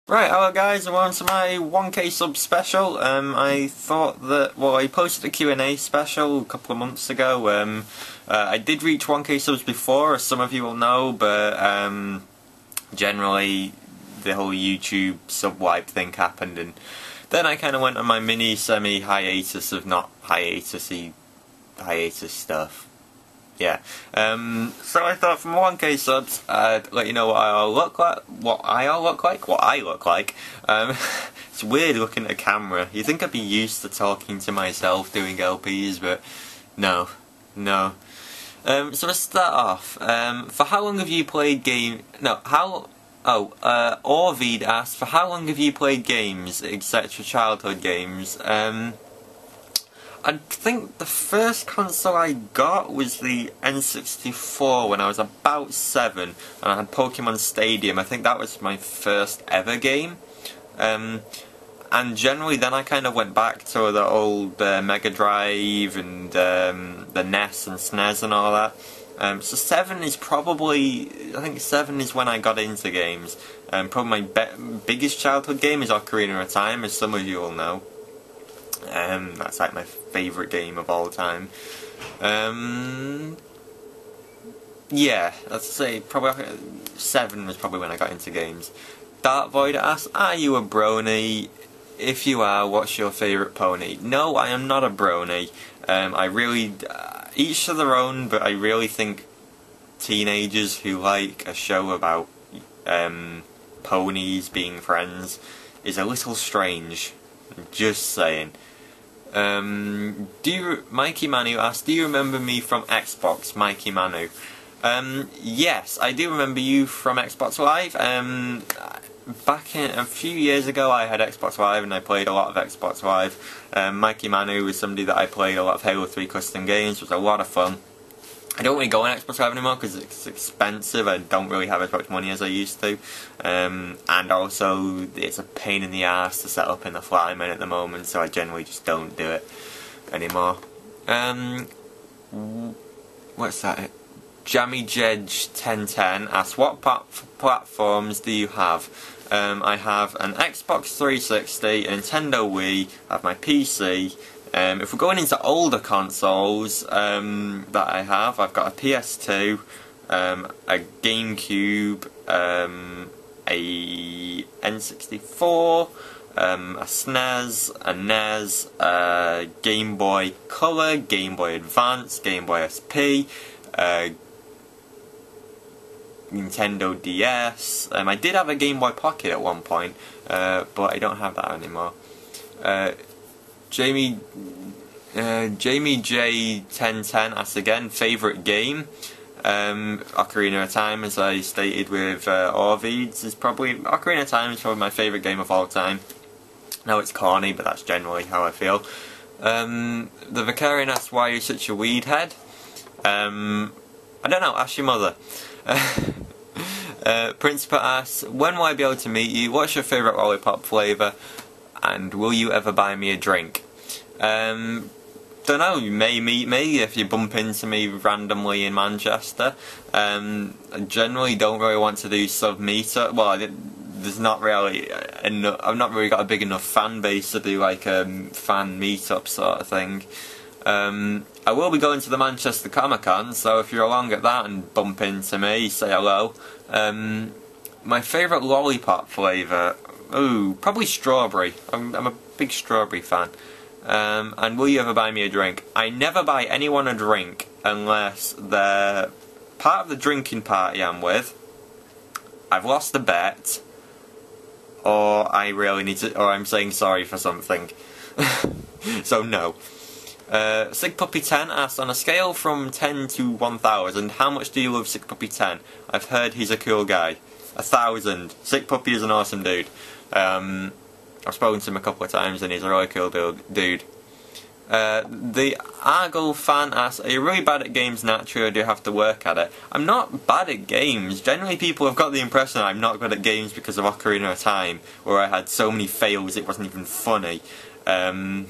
Right, hello guys, and welcome to my 1k sub special. I thought that, well, I posted a Q&A special a couple of months ago. I did reach 1k subs before, as some of you will know, but generally the whole YouTube sub wipe thing happened, and then I kind of went on my mini semi-hiatus of not hiatus stuff. Yeah. So I thought from 1k subs, I'd let you know what I all look like. It's weird looking at a camera. You think I'd be used to talking to myself doing LPs, but no. So let's start off. For how long have you played Orvid asked, for how long have you played games, etc., childhood games? I think the first console I got was the N64 when I was about 7, and I had Pokemon Stadium. I think that was my first ever game. And generally then I kind of went back to the old Mega Drive and the NES and SNES and all that. So 7 is probably, I think 7 is when I got into games. Probably my biggest childhood game is Ocarina of Time, as some of you will know. That's like my favourite game of all time. Yeah, let's say probably 7 was probably when I got into games. Dark Void asks, are you a brony? If you are, what's your favourite pony? No, I am not a brony. I really, each to their own, but I really think teenagers who like a show about ponies being friends is a little strange. Just saying. Mikey Manu asked, do you remember me from Xbox, Mikey Manu? Yes, I do remember you from Xbox Live. Back in a few years ago I had Xbox Live and I played a lot of Xbox Live. Mikey Manu was somebody that I played a lot of Halo 3 custom games. It was a lot of fun. I don't really go on Xbox Live anymore because it's expensive. I don't really have as much money as I used to. And also, it's a pain in the ass to set up in the Flyman at the moment, so I generally just don't do it anymore. What's that? Jammy Jedge 1010 asks, what platforms do you have? I have an Xbox 360, a Nintendo Wii, I have my PC. If we're going into older consoles that I have, I've got a PS2, a GameCube, a N64, a SNES, a NES, a Game Boy Color, Game Boy Advance, Game Boy SP, Nintendo DS. I did have a Game Boy Pocket at one point, but I don't have that anymore. Jamie J 1010 asks again, favourite game. Ocarina of Time, as I stated with Orvids, is probably Ocarina of Time is probably my favourite game of all time. Now it's corny, but that's generally how I feel. The Vicarian asks, why are you such a weed head? I don't know, ask your mother. Principal asks, when will I be able to meet you? What's your favourite lollipop flavour? And will you ever buy me a drink? Don't know, you may meet me if you bump into me randomly in Manchester. I generally don't really want to do sub meetup. Well, there's not really enough. I've not really got a big enough fan base to do like a fan meetup sort of thing. I will be going to the Manchester Comic Con, so if you're along at that and bump into me, say hello. My favourite lollipop flavour. Ooh, probably strawberry. I'm a big strawberry fan. And will you ever buy me a drink? I never buy anyone a drink unless they're part of the drinking party I'm with, I've lost a bet, or I really need to, or I'm saying sorry for something. So no. Sig Puppy 10 asks, on a scale from 10 to 1000, how much do you love Sig Puppy 10? I've heard he's a cool guy. 1000. Sig Puppy is an awesome dude. I've spoken to him a couple of times and he's a really cool dude. The Argle fan asks, are you really bad at games naturally or do you have to work at it? I'm not bad at games. Generally people have got the impression I'm not good at games because of Ocarina of Time, where I had so many fails it wasn't even funny. No,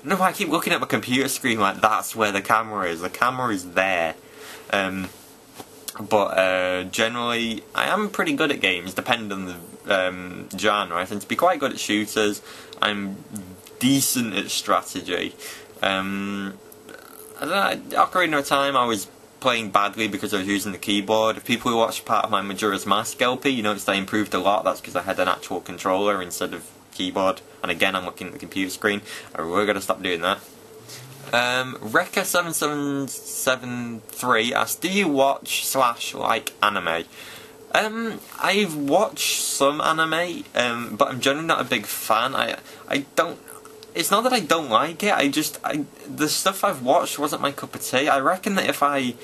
I keep looking at my computer screen like that's where the camera is. The camera is there. But generally, I am pretty good at games, depending on the genre. I tend to be quite good at shooters. I'm decent at strategy. I don't know, Ocarina of Time, I was playing badly because I was using the keyboard. If people who watched part of my Majora's Mask LP, you noticed I improved a lot. That's because I had an actual controller instead of keyboard. And again, I'm looking at the computer screen. We're going to stop doing that. Rekka7773 asks, do you watch / like anime? I've watched some anime, but I'm generally not a big fan. I don't. It's not that I don't like it. The stuff I've watched wasn't my cup of tea. I reckon that if I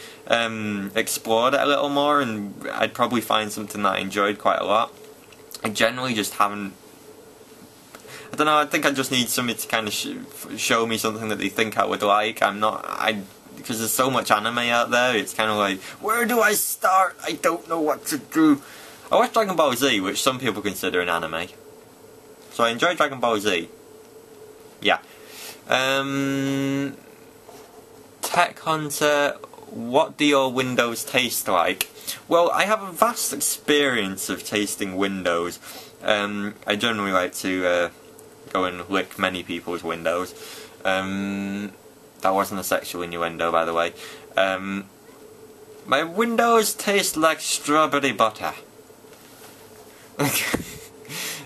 explored it a little more, and I'd probably find something that I enjoyed quite a lot. I generally just haven't. I don't know. I think I just need somebody to kind of show me something that they think I would like. Because there's so much anime out there. It's kind of like, where do I start? I don't know what to do. I watched Dragon Ball Z, which some people consider an anime. So I enjoy Dragon Ball Z. Yeah. Tech Hunter, what do your windows taste like? Well, I have a vast experience of tasting windows. I generally like to go and lick many people's windows. That wasn't a sexual innuendo, by the way. My windows taste like strawberry butter.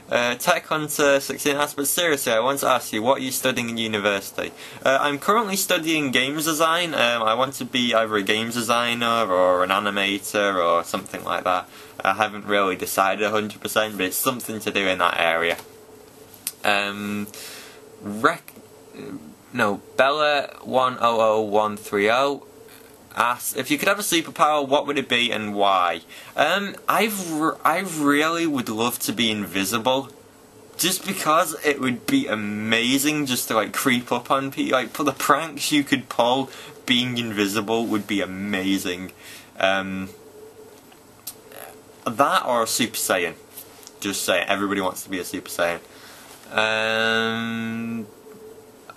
Tech Hunter 16 asks, but seriously, I want to ask you, what are you studying in university? I'm currently studying games design. I want to be either a games designer or an animator or something like that. I haven't really decided 100%, but it's something to do in that area. Bella100130 asks, if you could have a superpower, what would it be and why? I really would love to be invisible, just because it would be amazing just to like creep up on people. Like, for the pranks you could pull, being invisible would be amazing. That or a Super Saiyan. Just say it. Everybody wants to be a Super Saiyan.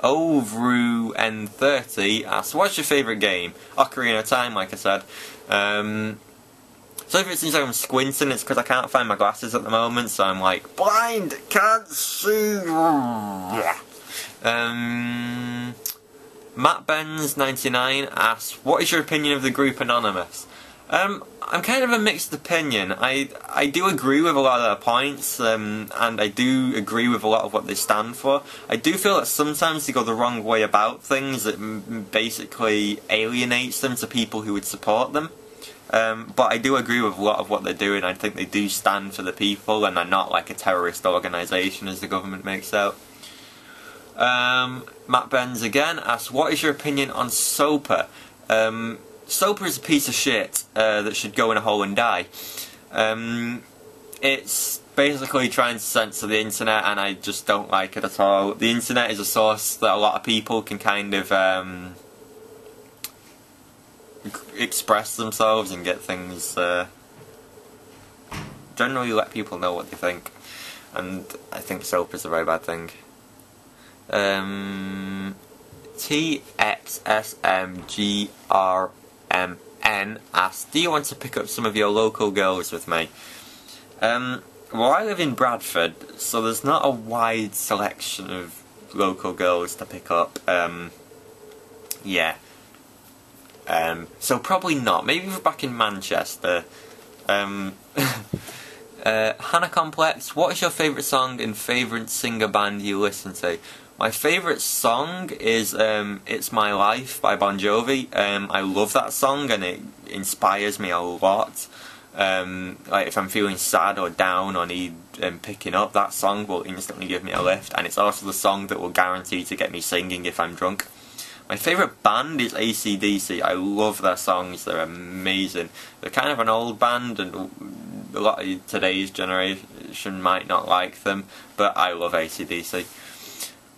Ovru N30 asks, what's your favourite game? Ocarina of Time, like I said. So if it seems like I'm squinting, it's because I can't find my glasses at the moment, so I'm like, blind, can't see. MattBenz99 asks, what is your opinion of the group Anonymous? I'm kind of a mixed opinion. I do agree with a lot of their points, and I do agree with a lot of what they stand for. I do feel that sometimes they go the wrong way about things that basically alienates them to people who would support them. But I do agree with a lot of what they're doing. I think they do stand for the people, and they're not like a terrorist organisation as the government makes out. Matt Benz again asks, what is your opinion on SOPA? SOPA is a piece of shit that should go in a hole and die. It's basically trying to censor the internet, and I just don't like it at all. The internet is a source that a lot of people can kind of express themselves and get things, generally let people know what they think. And I think SOPA is a very bad thing. TXSMGRMN asks, do you want to pick up some of your local girls with me? Well, I live in Bradford, so there's not a wide selection of local girls to pick up. Yeah. So probably not. Maybe if we're back in Manchester. Hannah Complex, what is your favourite song and favourite singer band you listen to? My favourite song is It's My Life by Bon Jovi. I love that song and it inspires me a lot. Like if I'm feeling sad or down or need picking up, that song will instantly give me a lift, and it's also the song that will guarantee to get me singing if I'm drunk. My favourite band is AC/DC. I love their songs, they're amazing. They're kind of an old band and a lot of today's generation might not like them, but I love AC/DC.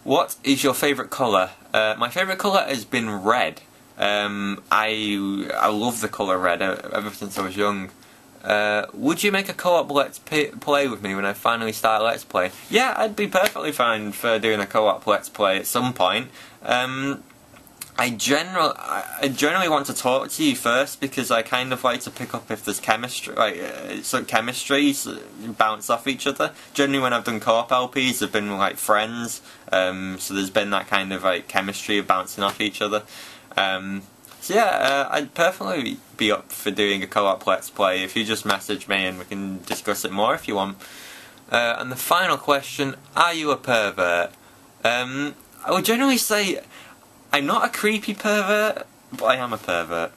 What is your favourite colour? My favourite colour has been red. I love the colour red ever since I was young. Would you make a co-op Let's Play with me when I finally start Let's Play? Yeah, I'd be perfectly fine for doing a co-op Let's Play at some point. I generally want to talk to you first because I kind of like to pick up if there's chemistry, chemistries bounce off each other. Generally, when I've done co-op LPs, they've been like friends, so there's been that kind of like chemistry of bouncing off each other. So yeah, I'd perfectly be up for doing a co-op let's play if you just message me and we can discuss it more if you want. And the final question: are you a pervert? I would generally say I'm not a creepy pervert, but I am a pervert.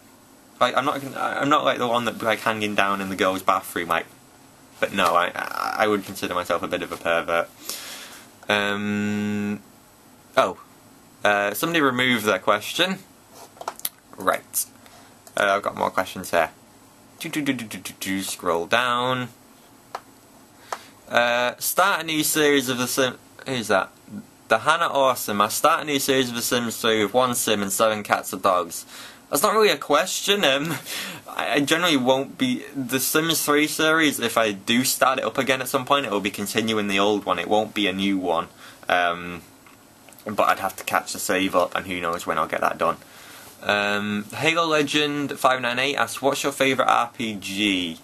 Like I'm not like the one that like hanging down in the girls' bathroom, like. But no, I would consider myself a bit of a pervert. Somebody removed that question. Right. I've got more questions here. Scroll down. Start a new series of The Sims. Who's that? The Hannah Awesome. I start a new series of The Sims 3 with 1 sim and 7 cats or dogs. That's not really a question. I generally won't be... The Sims 3 series, if I do start it up again at some point, it will be continuing the old one. It won't be a new one. But I'd have to catch the save up, and who knows when I'll get that done. Halo Legend 598 asks, what's your favourite RPG?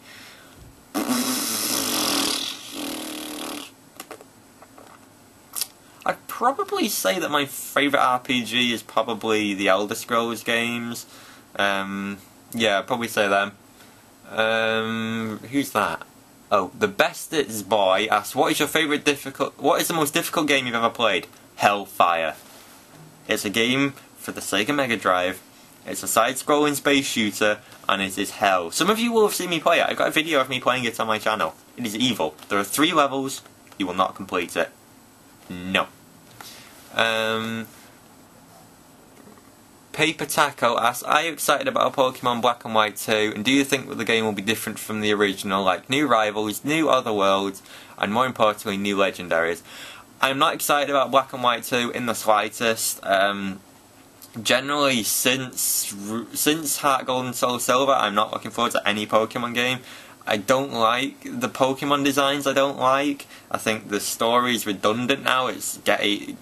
I'd probably say that my favourite RPG is probably the Elder Scrolls games. Yeah, I'd probably say them. Who's that? Oh, the Bestest Boy asks, what is the most difficult game you've ever played? Hellfire. It's a game for the Sega Mega Drive. It's a side-scrolling space shooter, and it is hell. Some of you will have seen me play it. I've got a video of me playing it on my channel. It is evil. There are 3 levels. You will not complete it. No. Paper Taco asks, are you excited about Pokemon Black and White 2, and do you think that the game will be different from the original, like new rivals, new other worlds, and more importantly, new legendaries? I'm not excited about Black and White 2 in the slightest. Generally, since Heart Gold and Soul Silver, I'm not looking forward to any Pokemon game. I don't like the Pokemon designs. I think the story's redundant now. It's get 8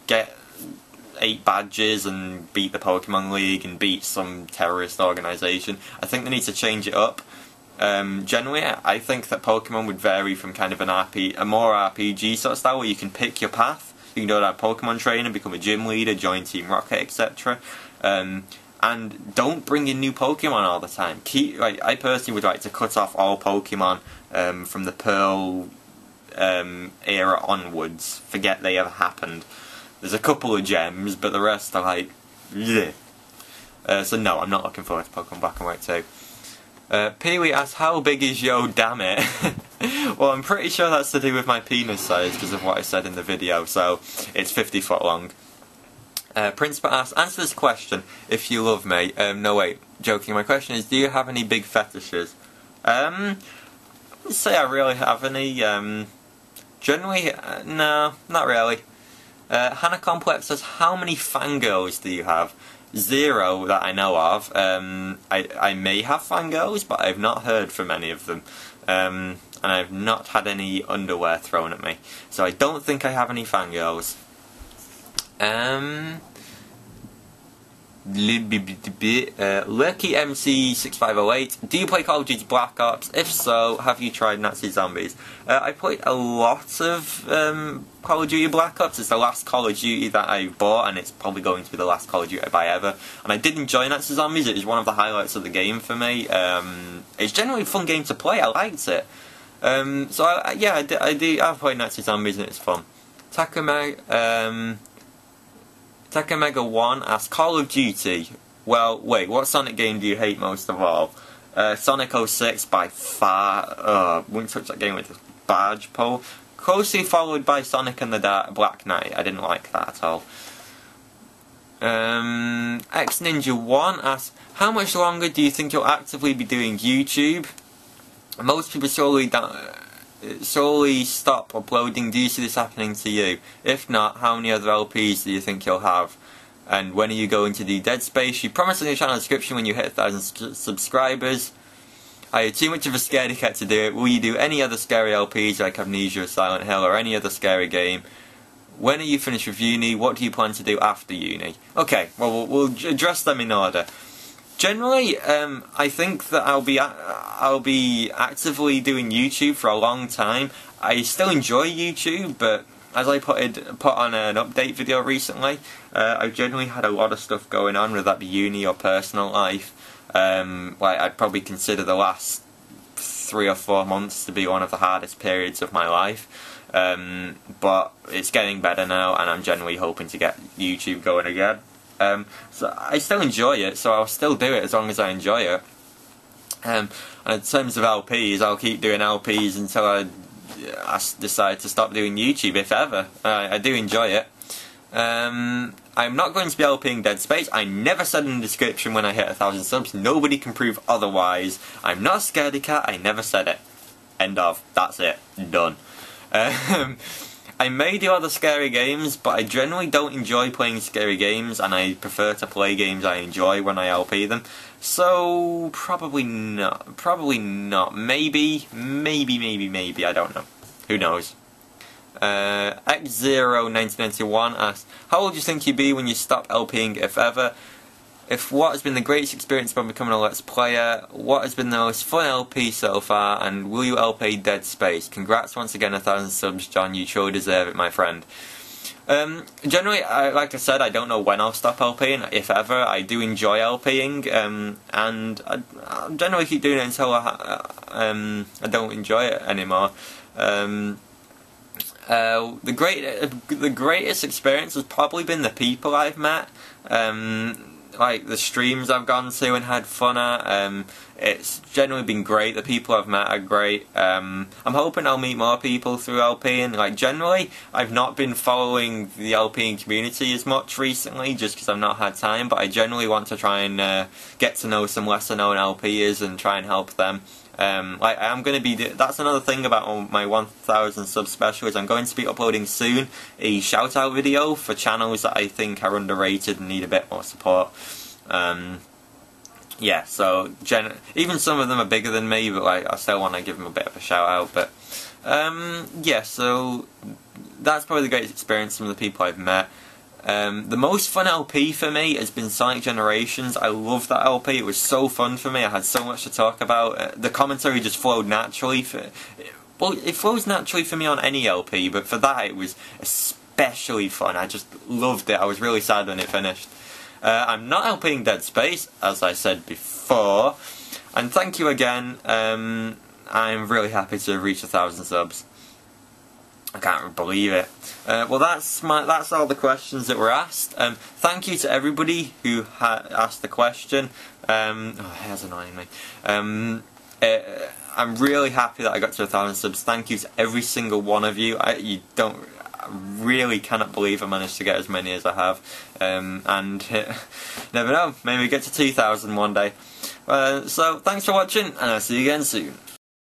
badges and beat the Pokemon League and beat some terrorist organisation. I think they need to change it up. Generally, I think that Pokemon would vary from kind of a more RPG sort of style where you can pick your path. You can go to a Pokemon trainer, become a gym leader, join Team Rocket, etc. And don't bring in new Pokemon all the time. I personally would like to cut off all Pokemon from the Pearl era onwards. Forget they ever happened. There's a couple of gems, but the rest are like, bleh. So no, I'm not looking forward to Pokemon Black and White 2. Pee-wee asks, how big is Yo Damn It? Well, I'm pretty sure that's to do with my penis size because of what I said in the video, so it's 50 foot long. Principal asks, answer this question if you love me. No wait, joking, my question is, do you have any big fetishes? I wouldn't say I really have any. Generally, no, not really. Hannah Complex says, how many fangirls do you have? 0 that I know of. I may have fangirls, but I've not heard from any of them. And I've not had any underwear thrown at me. So I don't think I have any fangirls. Lucky MC6508, do you play Call of Duty Black Ops? If so, have you tried Nazi Zombies? I played a lot of Call of Duty Black Ops. It's the last Call of Duty that I bought, and it's probably going to be the last Call of Duty I buy ever. And I did enjoy Nazi Zombies. It was one of the highlights of the game for me. It's generally a fun game to play. I liked it. I've played Nazi Zombies and it's fun. Takamega 1 asks, Call of Duty. Well, wait, what Sonic game do you hate most of all? Sonic 06 by far. Wouldn't touch that game with a barge pole. Closely followed by Sonic and the Black Knight. I didn't like that at all. X Ninja 1 asks, how much longer do you think you'll actively be doing YouTube? Most people slowly stop uploading. Do you see this happening to you? If not, how many other LPs do you think you'll have? And when are you going to do Dead Space? You promised in the channel description when you hit 1,000 subscribers. Are you too much of a scaredy cat to do it? Will you do any other scary LPs like Amnesia or Silent Hill or any other scary game? When are you finished with uni? What do you plan to do after uni? Okay, well, we'll address them in order. Generally, I think that I'll be actively doing YouTube for a long time. I still enjoy YouTube, but as I put on an update video recently, I've generally had a lot of stuff going on, whether that be uni or personal life. Like I'd probably consider the last 3 or 4 months to be one of the hardest periods of my life. But it's getting better now, and I'm generally hoping to get YouTube going again. So I still enjoy it, so I'll still do it as long as I enjoy it. And in terms of LPs, I'll keep doing LPs until I decide to stop doing YouTube, if ever. I do enjoy it. I'm not going to be LPing Dead Space. I never said in the description when I hit 1,000 subs. Nobody can prove otherwise. I'm not a scaredy cat. I never said it. End of. That's it. Done. I may do other scary games, but I generally don't enjoy playing scary games, and I prefer to play games I enjoy when I LP them. So, probably not. Probably not. Maybe, I don't know. Who knows? X01991 asks, how old do you think you'd be when you stop LPing, if ever? If what has been the greatest experience about becoming a Let's Player? What has been the most fun LP so far? And will you LP Dead Space? Congrats once again, 1,000 subs, John. You truly deserve it, my friend. Generally, like I said, I don't know when I'll stop LPing, if ever. I do enjoy LPing, and I'll generally keep doing it until I don't enjoy it anymore. The greatest experience has probably been the people I've met. Like the streams I've gone to and had fun at. It's generally been great. The people I've met are great. I'm hoping I'll meet more people through LPing. Like generally, I've not been following the LPing community as much recently, just because I've not had time. But I generally want to try and get to know some lesser known LPers and try and help them. Like I'm going to be. That's another thing about my 1,000 sub special is I'm going to be uploading soon a shout out video for channels that I think are underrated and need a bit more support. Yeah, so even some of them are bigger than me, but like I still want to give them a bit of a shout out. But yeah, so that's probably the greatest experience. Some of the people I've met. The most fun LP for me has been Sonic Generations. I love that LP. It was so fun for me. I had so much to talk about. The commentary just flowed naturally. Well, it flows naturally for me on any LP, but for that it was especially fun. I just loved it. I was really sad when it finished. I'm not LPing Dead Space, as I said before. And thank you again. I'm really happy to have reached 1,000 subs. I can't believe it. Well, that's all the questions that were asked. Thank you to everybody who asked the question. Oh, that's annoying me. I'm really happy that I got to 1,000 subs. Thank you to every single one of you. I really cannot believe I managed to get as many as I have. And never know, maybe we get to 2,000 one day. So thanks for watching, and I'll see you again soon.